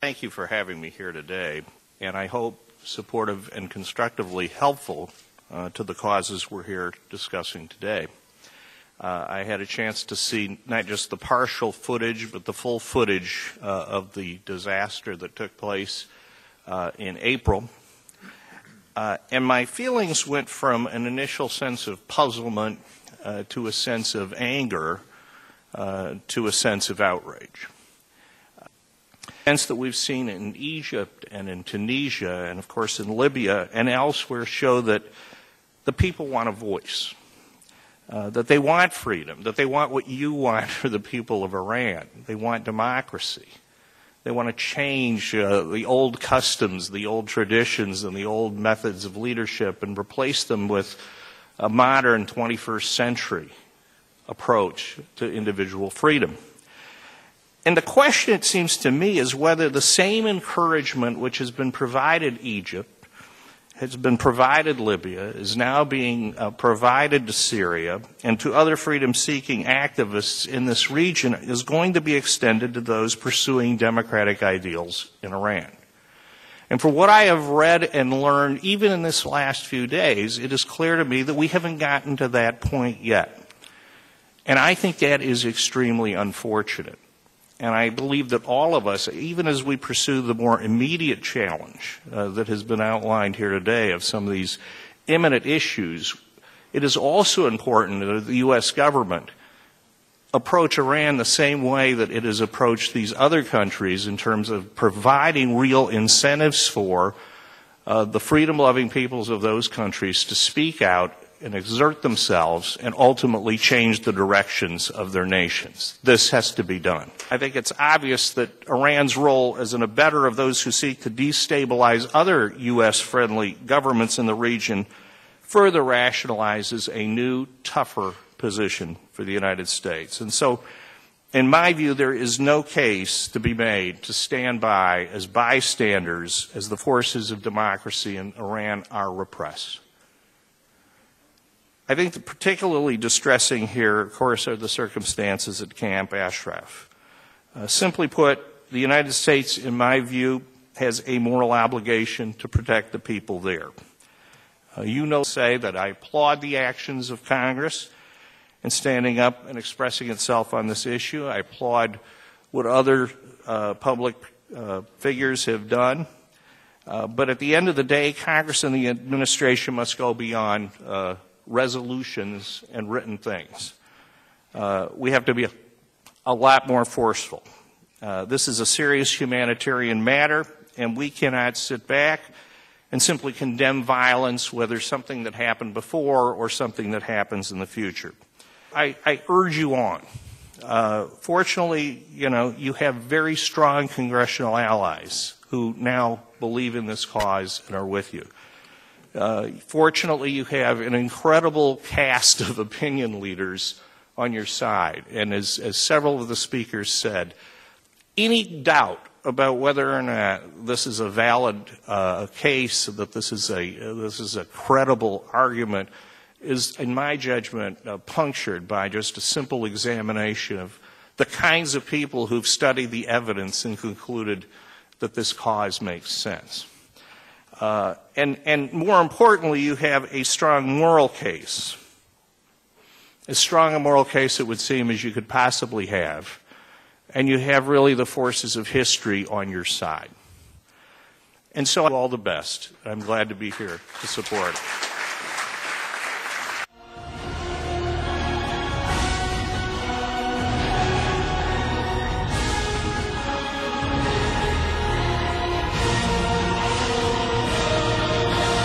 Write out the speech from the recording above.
Thank you for having me here today, and I hope supportive and constructively helpful to the causes we're here discussing today. I had a chance to see not just the partial footage, but the full footage of the disaster that took place in April. And my feelings went from an initial sense of puzzlement to a sense of anger to a sense of outrage. Events that we've seen in Egypt and in Tunisia and, of course, in Libya and elsewhere show that the people want a voice, that they want freedom, that they want what you want for the people of Iran. They want democracy. They want to change the old customs, the old traditions, and the old methods of leadership and replace them with a modern 21st century approach to individual freedom. And the question, it seems to me, is whether the same encouragement which has been provided Egypt, has been provided Libya, is now being provided to Syria and to other freedom-seeking activists in this region is going to be extended to those pursuing democratic ideals in Iran. And for what I have read and learned, even in this last few days, it is clear to me that we haven't gotten to that point yet. And I think that is extremely unfortunate. And I believe that all of us, even as we pursue the more immediate challenge that has been outlined here today of some of these imminent issues, it is also important that the U.S. government approach Iran the same way that it has approached these other countries in terms of providing real incentives for the freedom-loving peoples of those countries to speak out and exert themselves and ultimately change the directions of their nations. This has to be done. I think it's obvious that Iran's role as an abettor of those who seek to destabilize other U.S.-friendly governments in the region further rationalizes a new, tougher position for the United States. And so, in my view, there is no case to be made to stand by as bystanders as the forces of democracy in Iran are repressed. I think that particularly distressing here, of course, are the circumstances at Camp Ashraf. Simply put, the United States, in my view, has a moral obligation to protect the people there. Say that I applaud the actions of Congress in standing up and expressing itself on this issue. I applaud what other public figures have done. But at the end of the day, Congress and the administration must go beyond resolutions and written things. We have to be a lot more forceful. This is a serious humanitarian matter, and we cannot sit back and simply condemn violence, whether something that happened before or something that happens in the future. I urge you on. Fortunately, you have very strong congressional allies who now believe in this cause and are with you. Fortunately, you have an incredible cast of opinion leaders on your side. And as several of the speakers said, any doubt about whether or not this is a valid case, that this is a credible argument, is, in my judgment, punctured by just a simple examination of the kinds of people who've studied the evidence and concluded that this cause makes sense. And more importantly, you have a strong moral case, as strong a moral case, it would seem, as you could possibly have, and you have really the forces of history on your side. And so all the best. I'm glad to be here to support it.